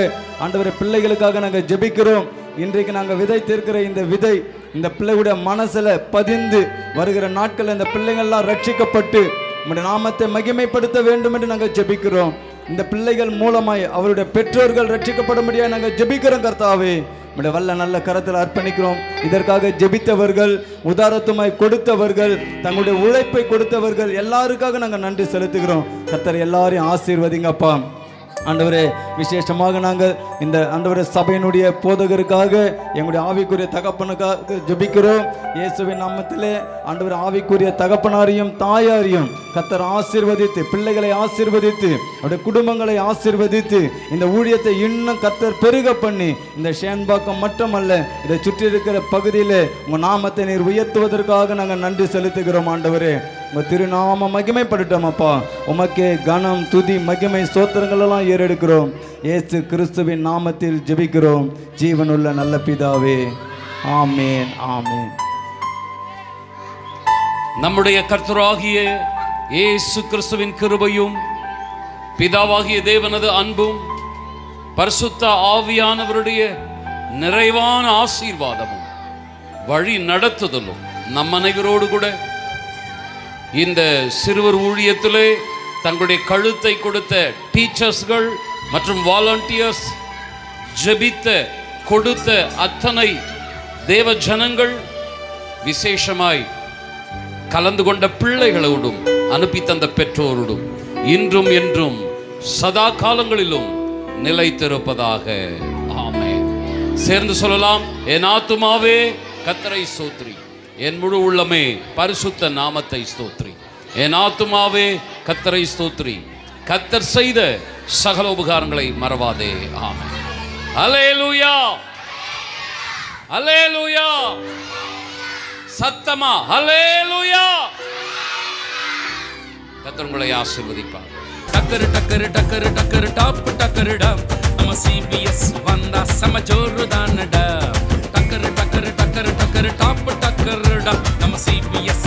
ஆண்டவரே பிள்ளைகளுக்காக நாங்கள் ஜெபிக்கிறோம். இன்றைக்கு நாங்கள் விதைத்திருக்கிற இந்த விதை இந்த பிள்ளைகளுடைய மனசில் பதிந்து வருகிற நாட்கள் இந்த பிள்ளைகள்லாம் ரட்சிக்கப்பட்டு உம்முடைய நாமத்தை மகிமைப்படுத்த வேண்டும் என்று நாங்கள் ஜெபிக்கிறோம். இந்த பிள்ளைகள் மூலமாய் அவருடைய பெற்றோர்கள் ரட்சிக்கப்படும்படியாக நாங்கள் ஜெபிக்கிறோம். கர்த்தாவே, உம்முடைய வல்ல நல்ல கரத்தில் அர்ப்பணிக்கிறோம். இதற்காக ஜெபித்தவர்கள், உதாரத்துமாய் கொடுத்தவர்கள், தங்களுடைய உழைப்பை கொடுத்தவர்கள் எல்லாருக்காக நாங்கள் நன்றி செலுத்துகிறோம். கர்த்தர் எல்லாரையும் ஆசீர்வதிங்கப்பா. ஆண்டவரே விசேஷமாக நாங்கள் இந்த ஆண்டவரே சபையினுடைய போதகருக்காக எங்களுடைய ஆவிக்குரிய தகப்பனுக்காக ஜெபிக்கிறோம். இயேசுவின் நாமத்திலே ஆண்டவர் ஆவிக்குரிய தகப்பனாரையும் தாயாரையும் கர்த்தர் ஆசீர்வதித்து, பிள்ளைகளை ஆசீர்வதித்து, அவருடைய குடும்பங்களை ஆசீர்வதித்து, இந்த ஊழியத்தை இன்னும் கர்த்தர் பெருக பண்ணி, இந்த ஷேன்பாக்கம் மட்டுமல்ல இதை சுற்றி இருக்கிற பகுதியில் உங்கள் நாமத்தை நீர் உயர்த்துவதற்காக நாங்கள் நன்றி செலுத்துகிறோம். ஆண்டவரே உங்கள் திருநாம மகிமைப்படட்டும் அப்பா. உமக்கே கனம், துதி, மகிமை, ஸ்தோத்திரங்கள் எல்லாம் ஏறெடுக்கிறோம். இயேசு கிறிஸ்துவின் நாமத்தில் ஜெபிக்கிறோம் ஜீவனுள்ள நல்ல பிதாவே, ஆமேன், ஆமேன். நம்முடைய கர்த்தராகிய இயேசு கிறிஸ்துவின் கிருபையும் பிதாவாகிய தேவனது அன்பும் பரிசுத்த ஆவியானவருடைய நிறைவான ஆசீர்வாதமும் வழி நடத்துதலும் நம் அனைவரோடு கூட இந்த சிறுவர் ஊழியத்திலே தங்களுடைய கழுத்தை கொடுத்த டீச்சர்ஸ்கள் மற்றும் வாலண்டியர்ஸ், ஜெபித்த கொடுத்த அத்தனை தேவ ஜனங்கள், விசேஷமாய் கலந்து கொண்ட பிள்ளைகளோடும் அனுப்பி தந்த பெற்றோரோடும் இன்றும் என்றும் சதா காலங்களிலும் நிலைத்திருப்பதாக. ஆமென். சேர்ந்து சொல்லலாம், என் ஆத்துமாவே கர்த்தரை ஸ்தோத்திரி, என் முழு உள்ளமே பரிசுத்த நாமத்தை ஸ்தோத்திரி. என் ஆத்துமாவே கர்த்தரை ஸ்தோத்திரி, கர்த்தர் செய்த சகல உபகாரங்களை மறவாதே. ஆமென். அல்லேலூயா, அல்லேலூயா. சத்தமா அல்லேலூயா. கர்த்தர் உங்களை ஆசீர்வதிப்பார். டக்கரு டக்கரு டக்கரு டக்கரு டாப் டக்கருடா, நம்ம சிபிஎஸ் வந்தா செம ஜோருதானடா. டக்கரு டக்கரு டக்கரு டக்கரு டாப் டக்கருடா, நம்ம சிபிஎஸ்